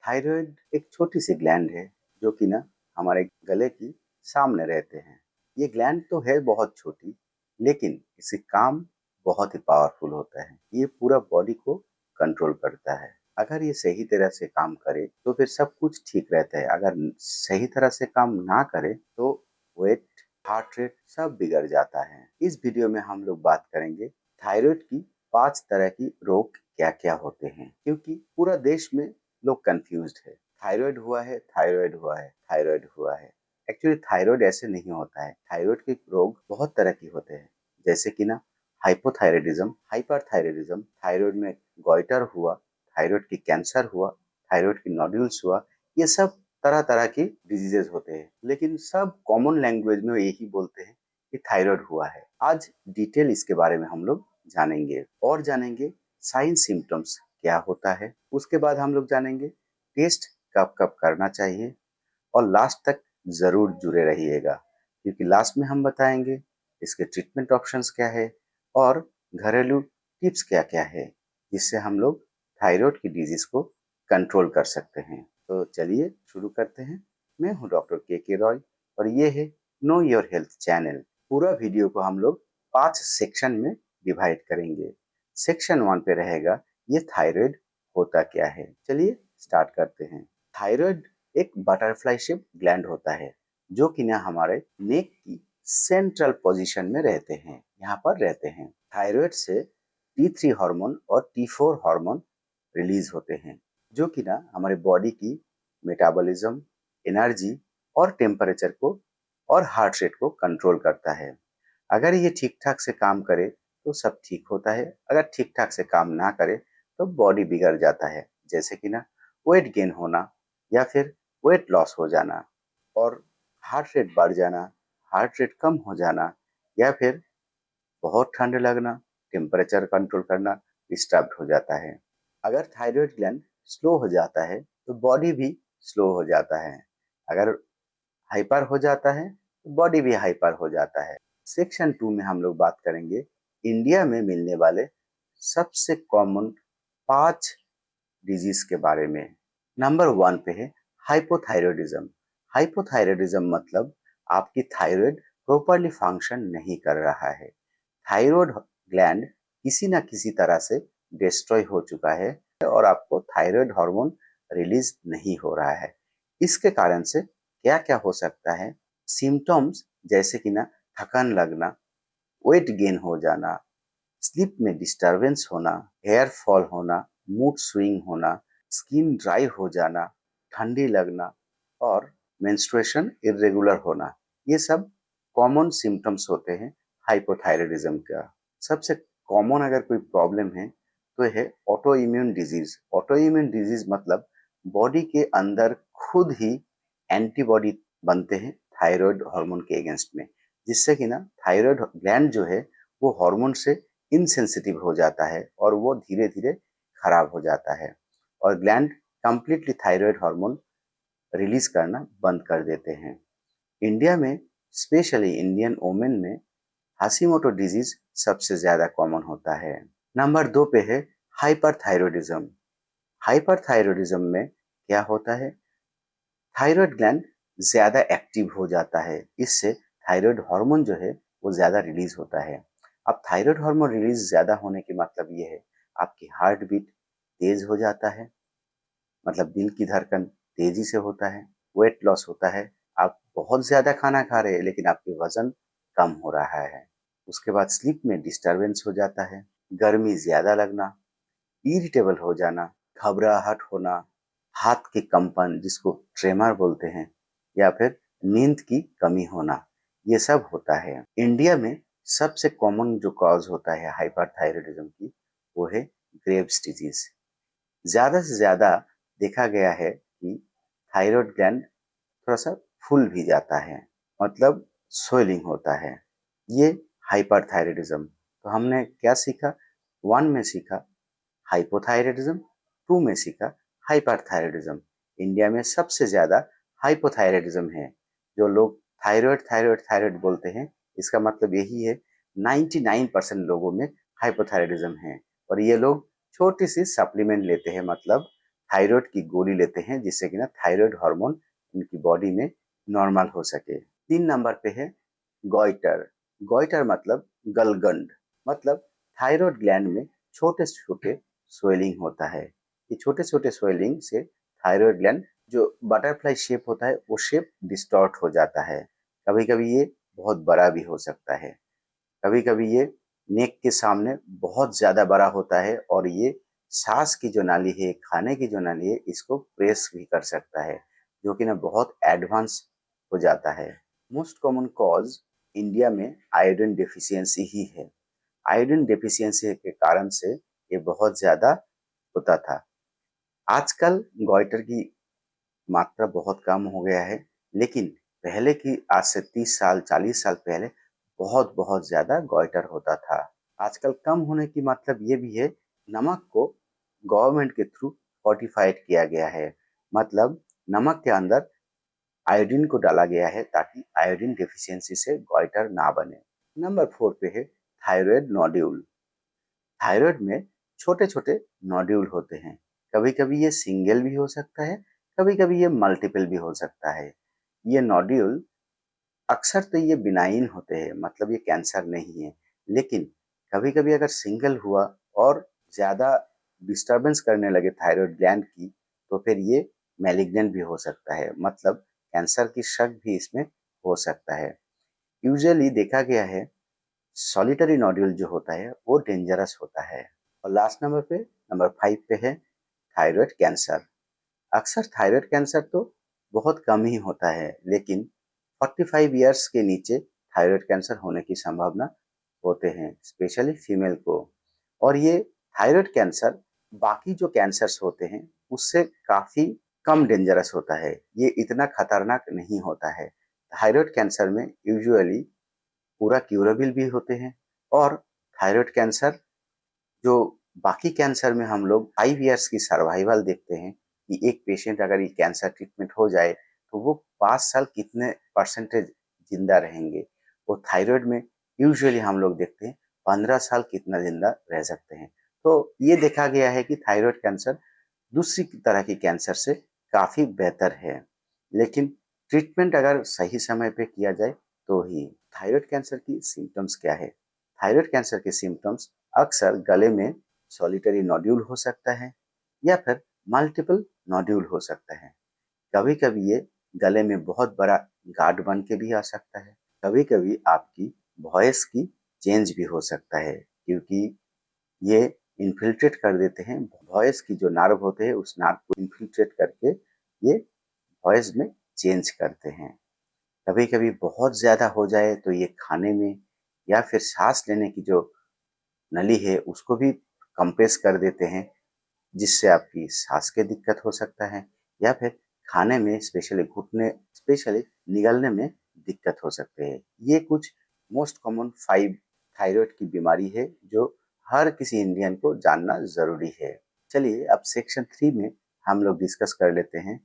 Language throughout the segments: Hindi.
थायराइड एक छोटी सी ग्लैंड है जो कि ना हमारे गले की सामने रहते हैं। ये ग्लैंड तो है बहुत छोटी, लेकिन इसका काम बहुत ही पावरफुल होता है। ये पूरा बॉडी को कंट्रोल करता है। अगर ये सही तरह से काम करे तो फिर सब कुछ ठीक रहता है। अगर सही तरह से काम ना करे तो वेट, हार्ट रेट सब बिगड़ जाता है। इस वीडियो में हम लोग बात करेंगे थायराइड की 5 तरह की रोग क्या-क्या होते हैं, क्योंकि पूरा देश में लोग कंफ्यूज्ड है। थायराइड हुआ है, थायराइड हुआ है, थायराइड हुआ है। एक्चुअली थायराइड ऐसे नहीं होता है। थायराइड के रोग बहुत तरह के होते हैं, जैसे कि ना हाइपोथायराइडिज्म, हाइपरथायराइडिज्म, थायराइड में गॉइटर हुआ, थायराइड की कैंसर हुआ, थायराइड की नोड्यूल्स हुआ। ये सब तरह-तरह की डिजीजेज होते हैं, लेकिन सब कॉमन लैंग्वेज में यही बोलते हैं कि थायराइड हुआ है। आज डिटेल इसके बारे में हम लोग जानेंगे और जानेंगे साइन सिम्टम्स क्या होता है। उसके बाद हम लोग जानेंगे टेस्ट कब-कब करना चाहिए और लास्ट तक जरूर जुड़े रहिएगा, क्योंकि लास्ट में हम बताएंगे इसके ट्रीटमेंट ऑप्शंस क्या है और घरेलू टिप्स क्या-क्या है, जिससे हम लोग थायराइड की डिजीज को कंट्रोल कर सकते हैं। तो चलिए शुरू करते हैं। मैं हूं डॉक्टर के रॉय और ये है नो योर हेल्थ चैनल। पूरा वीडियो को हम लोग 5 सेक्शन में डिवाइड करेंगे। सेक्शन 1 पे रहेगा ये थायराइड होता क्या है। चलिए स्टार्ट करते हैं। थायराइड एक बटरफ्लाई शेप ग्लैंड होता है जो कि ना हमारे नेक की सेंट्रल पोजीशन में रहते हैं, यहाँ पर रहते हैं। थायराइड से T3 हार्मोन और T4 हार्मोन रिलीज होते हैं, जो कि ना हमारे बॉडी की मेटाबॉलिज्म, एनर्जी और टेम्परेचर को और हार्ट रेट को कंट्रोल करता है। अगर ये ठीक ठाक से काम करे तो सब ठीक होता है। अगर ठीक ठाक से काम ना करे तो बॉडी बिगड़ जाता है, जैसे कि ना वेट गेन होना या फिर वेट लॉस हो जाना और हार्ट रेट बढ़ जाना, हार्ट रेट कम हो जाना या फिर बहुत ठंड लगना, टेम्परेचर कंट्रोल करना डिस्टर्ब हो जाता है। अगर थायराइड ग्लैंड स्लो हो जाता है तो बॉडी भी स्लो हो जाता है। अगर हाइपर हो जाता है तो बॉडी भी हाइपर हो जाता है। सेक्शन 2 में हम लोग बात करेंगे इंडिया में मिलने वाले सबसे कॉमन 5 डिजीज के बारे में। नंबर 1 पे है हाइपोथायराइडिज्म। हाइपोथायराइडिज्म मतलब आपकी थायराइड प्रॉपर्ली फंक्शन नहीं कर रहा है। थायराइड ग्लैंड किसी ना किसी तरह से डिस्ट्रॉय हो चुका है और आपको थायराइड हार्मोन रिलीज नहीं हो रहा है। इसके कारण से क्या क्या हो सकता है? सिम्टम्स जैसे कि ना थकान लगना, वेट गेन हो जाना, स्लीप में डिस्टरबेंस होना, हेयर फॉल होना, मूड स्विंग होना, स्किन ड्राई हो जाना, ठंडी लगना और मेंस्ट्रुएशन इरेगुलर होना, ये सब कॉमन सिम्टम्स होते हैं हाइपोथायराइडिज्म का। सबसे कॉमन अगर कोई प्रॉब्लम है तो है auto immune disease. Auto immune disease मतलब बॉडी के अंदर खुद ही एंटीबॉडी बनते हैं थायराइड हार्मोन के अगेंस्ट में, जिससे कि ना थायराइड ग्लैंड जो है वो हार्मोन से इनसेंसिटिव हो जाता है और वो धीरे धीरे खराब हो जाता है और gland completely thyroid hormone release करना बंद कर देते हैं। इंडिया में स्पेशली इंडियन वोमेन में हाशिमोटो डिजीज सबसे ज्यादा कॉमन होता है। नंबर 2 पे है हाइपरथायरॉयडिज्म। हाइपरथायरॉयडिज्म में क्या होता है? थायराइड ग्लैंड ज्यादा एक्टिव हो जाता है, इससे थायराइड हार्मोन जो है वो ज्यादा रिलीज होता है। अब थायराइड हार्मोन रिलीज ज्यादा होने के मतलब ये है आपकी हार्ट बीट तेज हो जाता है, मतलब दिल की धड़कन तेजी से होता है, वेट लॉस होता है, आप बहुत ज्यादा खाना खा रहे हैं लेकिन आपके वजन कम हो रहा है। उसके बाद स्लीप में डिस्टरबेंस हो जाता है, गर्मी ज्यादा लगना, इरिटेबल हो जाना, घबराहट होना, हाथ के कंपन जिसको ट्रेमर बोलते हैं या फिर नींद की कमी होना, ये सब होता है। इंडिया में सबसे कॉमन जो कॉज होता है हाइपरथायरायडिज्म की वो है ग्रेव्स डिजीज। ज्यादा से ज्यादा देखा गया है कि थायराइड ग्लैंड थोड़ा सा फूल भी जाता है, मतलब स्वेलिंग होता है। ये हाइपरथायरायडिज्म। तो हमने क्या सीखा? 1 में सीखा हाइपोथायरायडिज्म, 2 में सीखा हाइपरथायरायडिज्म। इंडिया में सबसे ज्यादा हाइपोथायरायडिज्म है। जो लोग थायराइड थायराइड थायराइड बोलते हैं, इसका मतलब यही है 99% लोगों में हाइपोथायरायडिज्म है और ये लोग छोटी सी सप्लीमेंट लेते हैं, मतलब थायराइड की गोली लेते हैं जिससे कि ना थायराइड हार्मोन उनकी बॉडी में नॉर्मल हो सके। 3 नंबर पे है गॉइटर। गॉइटर मतलब गलगंड, मतलब थायराइड ग्लैंड में छोटे-छोटे स्वेलिंग होता है। ये छोटे-छोटे स्वेलिंग से थायराइड ग्लैंड जो बटरफ्लाई शेप होता है वो शेप डिस्टॉर्ट हो जाता है। कभी-कभी ये बहुत बड़ा भी हो सकता है। कभी-कभी ये नेक के सामने बहुत ज़्यादा बड़ा होता है और ये सांस की जो नाली है, खाने की जो नाली है, इसको प्रेस भी कर सकता है, जो कि ना बहुत एडवांस हो जाता है। मोस्ट कॉमन कॉज इंडिया में आयोडीन डेफिशिएंसी ही है। आयोडीन डेफिशिएंसी के कारण से ये बहुत ज़्यादा होता था। आजकल गॉइटर की मात्रा बहुत कम हो गया है, लेकिन पहले की आज से 30 साल 40 साल पहले बहुत बहुत ज़्यादा गॉइटर होता था। आजकल कम होने की मतलब ये भी है, नमक को गवर्नमेंट के थ्रू फोर्टिफाइड किया गया है। मतलब नमक के अंदर आयोडीन को डाला गया है ताकि आयोडीन डेफिशिएंसी से गॉइटर ना बने। नंबर 4 पे है थायराइड नोड्यूल। थायराइड में छोटे-छोटे नोड्यूल होते हैं। कभी-कभी ये सिंगल भी हो सकता है, कभी-कभी ये मल्टीपल भी हो सकता है। ये नोड्यूल अक्सर तो ये बिनाइन होते हैं, मतलब ये कैंसर नहीं है, लेकिन कभी-कभी अगर सिंगल हुआ और ज़्यादा डिस्टर्बेंस करने लगे थायराइड ग्लैंड की, तो फिर ये मैलिग्नेंट भी हो सकता है, मतलब कैंसर की शक भी इसमें हो सकता है। यूजुअली देखा गया है सॉलिटरी नोड्यूल जो होता है वो डेंजरस होता है। और लास्ट नंबर पे नंबर 5 पे है थायराइड कैंसर। अक्सर थायराइड कैंसर तो बहुत कम ही होता है, लेकिन 45 इयर्स के नीचे थायराइड कैंसर होने की संभावना होते हैं, स्पेशली फीमेल को। और ये थायराइड कैंसर बाकी जो कैंसर्स होते हैं उससे काफी कम डेंजरस होता है, ये इतना खतरनाक नहीं होता है। थायराइड कैंसर में यूजुअली पूरा क्यूरेबल भी होते हैं। और थायराइड कैंसर जो बाकी कैंसर में हम लोग 5 इयर्स की सर्वाइवल देखते हैं कि एक पेशेंट अगर ये कैंसर ट्रीटमेंट हो जाए तो वो 5 साल कितने परसेंटेज जिंदा रहेंगे, वो थायराइड में यूजुअली हम लोग देखते हैं 15 साल कितना जिंदा रह सकते हैं। तो ये देखा गया है कि थायराइड कैंसर दूसरी तरह की कैंसर से काफी बेहतर है, लेकिन ट्रीटमेंट अगर सही समय पे किया जाए तो ही। थायराइड कैंसर की सिम्टम्स क्या है? थायराइड कैंसर के सिम्टम्स अक्सर गले में सॉलिटरी नोड्यूल हो सकता है या फिर मल्टीपल नोड्यूल हो सकता है। कभी-कभी ये गले में बहुत बड़ा गांठ बन के भी आ सकता है। कभी-कभी आपकी वॉइस की चेंज भी हो सकता है, क्योंकि ये इन्फिल्ट्रेट कर देते हैं, वॉइस की जो नर्व होते हैं उस नर्व को इन्फिल्ट्रेट करके ये वॉइस में चेंज करते हैं। कभी-कभी बहुत ज़्यादा हो जाए तो ये खाने में या फिर सांस लेने की जो नली है उसको भी कंप्रेस कर देते हैं, जिससे आपकी सांस की दिक्कत हो सकता है या फिर खाने में स्पेशली निगलने में दिक्कत हो सकते हैं। ये कुछ मोस्ट कॉमन 5 थायराइड की बीमारी है जो हर किसी इंडियन को जानना ज़रूरी है। चलिए अब सेक्शन 3 में हम लोग डिस्कस कर लेते हैं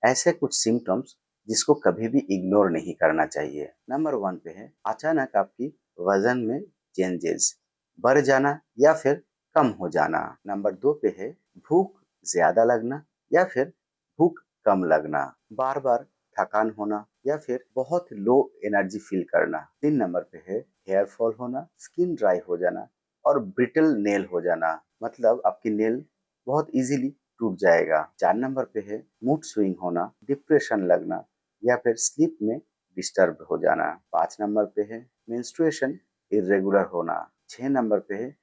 ऐसे कुछ सिम्पटम्स जिसको कभी भी इग्नोर नहीं करना चाहिए। नंबर 1 पे है अचानक आपकी वजन में चेंजेस, बढ़ जाना या फिर कम हो जाना। नंबर 2 पे है भूख ज्यादा लगना या फिर भूख कम लगना, बार बार थकान होना या फिर बहुत लो एनर्जी फील करना। 3 नंबर पे है हेयर फॉल होना, स्किन ड्राई हो जाना और ब्रिटल नेल हो जाना, मतलब आपकी नेल बहुत इजीली टूट जाएगा। 4 नंबर पे है मूड स्विंग होना, डिप्रेशन लगना या फिर स्लीप में डिस्टर्ब हो जाना। 5 नंबर पे है मेंस्ट्रुएशन इरेगुलर होना। 6 नंबर पे है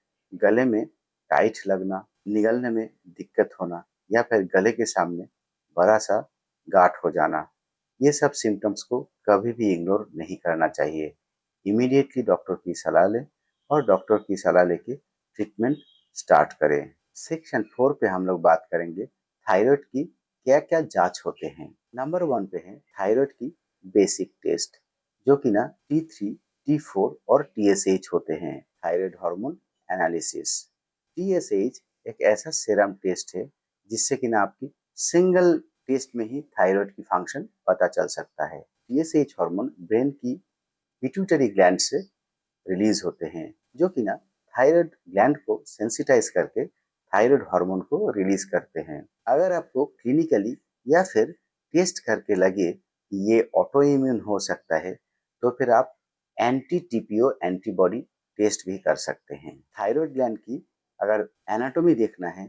गले में टाइट लगना, निगलने में दिक्कत होना या फिर गले के सामने बड़ा सा गांठ हो जाना। ये सब सिम्टम्स को कभी भी इग्नोर नहीं करना चाहिए। इमीडिएटली डॉक्टर की सलाह लें और डॉक्टर की सलाह लेके ट्रीटमेंट स्टार्ट करें। सेक्शन 4 पे हम लोग बात करेंगे थायराइड की क्या क्या जांच होते हैं। नंबर 1 पे है थायराइड की बेसिक टेस्ट, जो कि ना T3, T4 और TSH होते हैं, थायराइड हार्मोन एनालिसिस। TSH एक ऐसा सीरम टेस्ट है जिससे कि ना आपकी सिंगल टेस्ट में ही थायराइड की फंक्शन पता चल सकता है। TSH हार्मोन ब्रेन की पिट्यूटरी ग्लैंड से रिलीज होते हैं, जो कि ना थायराइड ग्लैंड को सेंसिटाइज करके थायराइड हार्मोन को रिलीज करते हैं। अगर आपको क्लिनिकली या फिर टेस्ट करके लगे कि ये ऑटो इम्यून हो सकता है तो फिर आप एंटी टीपीओ एंटीबॉडी टेस्ट भी कर सकते हैं। थायराइड ग्लैंड की अगर एनाटॉमी देखना है,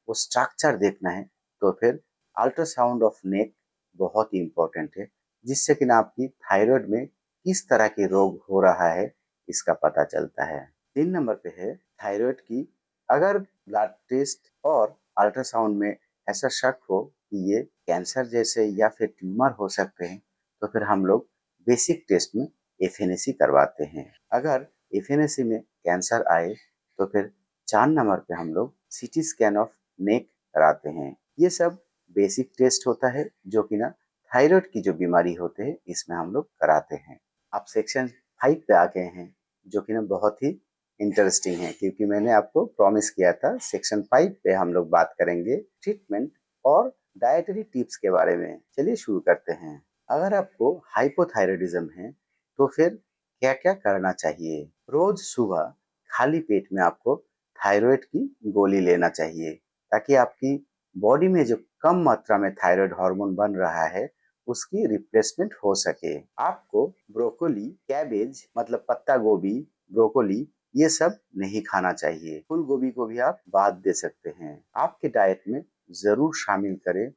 वो स्ट्रक्चर देखना है, तो फिर अल्ट्रासाउंड ऑफ नेक बहुत ही इम्पोर्टेंट है, जिससे कि ना आपकी थायराइड में किस तरह के रोग हो रहा है इसका पता चलता है। 3 नंबर पे है थायराइड की अगर ब्लड टेस्ट और अल्ट्रासाउंड में ऐसा शक हो कि ये कैंसर जैसे या फिर ट्यूमर हो सकते हैं तो फिर हम लोग बेसिक टेस्ट में एफएनएसी करवाते हैं। अगर एफएनएसी में कैंसर आए तो फिर 4 नंबर पे हम लोग सीटी स्कैन ऑफ नेक कराते हैं। ये सब बेसिक टेस्ट होता है जो कि ना थायराइड की जो बीमारी होते हैं इसमें हम लोग कराते हैं। आप सेक्शन 5 पे आ गए हैं जो कि ना बहुत ही इंटरेस्टिंग है, क्योंकि मैंने आपको प्रॉमिस किया था सेक्शन 5 पे हम लोग बात करेंगे ट्रीटमेंट और डाइटरी टिप्स के बारे में। चलिए शुरू करते हैं। अगर आपको हाइपोथायराइडिज्म है तो फिर क्या क्या करना चाहिए। रोज सुबह खाली पेट में आपको थायराइड की गोली लेना चाहिए ताकि आपकी बॉडी में जो कम मात्रा में थायराइड हार्मोन बन रहा है उसकी रिप्लेसमेंट हो सके। आपको ब्रोकोली, कैबेज मतलब पत्ता गोभी, ब्रोकोली ये सब नहीं खाना चाहिए। फूल गोभी को भी आप बाद दे सकते हैं। आपके डाइट में जरूर शामिल करें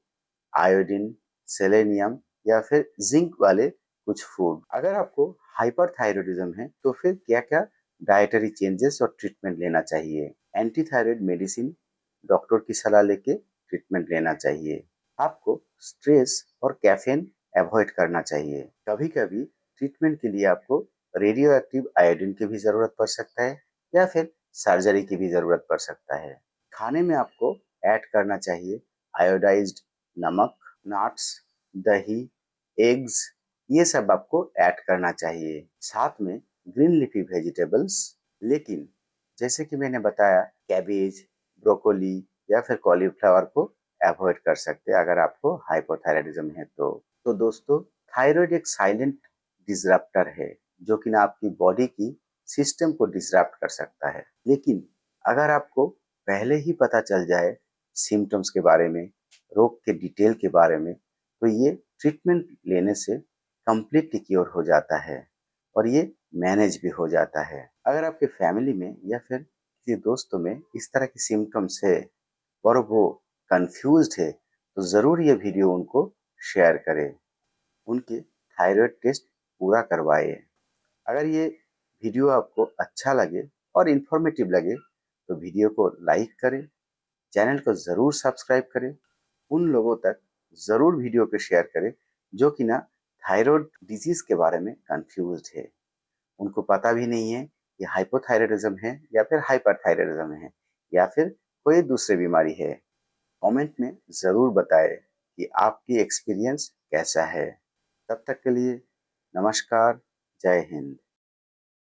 आयोडीन, सेलेनियम या फिर जिंक वाले कुछ फूड। अगर आपको हाइपरथायराइडिज्म है तो फिर क्या क्या डाइटरी चेंजेस और ट्रीटमेंट लेना चाहिए। एंटी थायराइड मेडिसिन डॉक्टर की सलाह लेके ट्रीटमेंट लेना चाहिए। आपको स्ट्रेस और कैफीन अवॉइड करना चाहिए। कभी कभी ट्रीटमेंट के लिए आपको रेडियो एक्टिव आयोडीन की भी जरूरत पड़ सकता है या फिर सर्जरी की भी जरूरत पड़ सकता है। खाने में आपको ऐड करना चाहिए आयोडाइज्ड नमक, नट्स, दही, एग्स, ये सब आपको ऐड करना चाहिए। साथ में ग्रीन लीफी वेजिटेबल्स, लेकिन जैसे कि मैंने बताया कैबेज, ब्रोकोली या फिर कॉलीफ्लावर को अवॉइड कर सकते हैं अगर आपको हाइपोथायराइडिज्म है तो दोस्तों थायराइड एक साइलेंट डिसरप्टर है जो कि ना आपकी बॉडी की सिस्टम को डिसरप्ट कर सकता है। लेकिन अगर आपको पहले ही पता चल जाए सिम्टम्स के बारे में, रोग के डिटेल के बारे में, तो ये ट्रीटमेंट लेने से कंप्लीटली क्योर हो जाता है और ये मैनेज भी हो जाता है। अगर आपके फैमिली में या फिर किसी दोस्तों में इस तरह की सिम्टम्स है और वो कंफ्यूज्ड है तो ज़रूर ये वीडियो उनको शेयर करें, उनके थायराइड टेस्ट पूरा करवाए। अगर ये वीडियो आपको अच्छा लगे और इन्फॉर्मेटिव लगे तो वीडियो को लाइक करें, चैनल को ज़रूर सब्सक्राइब करें, उन लोगों तक ज़रूर वीडियो को शेयर करें जो कि ना थायराइड डिजीज़ के बारे में कंफ्यूज्ड है। उनको पता भी नहीं है कि हाइपोथायराइडिज्म है या फिर हाइपरथायराइडिज्म है या फिर कोई दूसरी बीमारी है। कमेंट में ज़रूर बताएं कि आपकी एक्सपीरियंस कैसा है। तब तक के लिए नमस्कार, जय हिंद।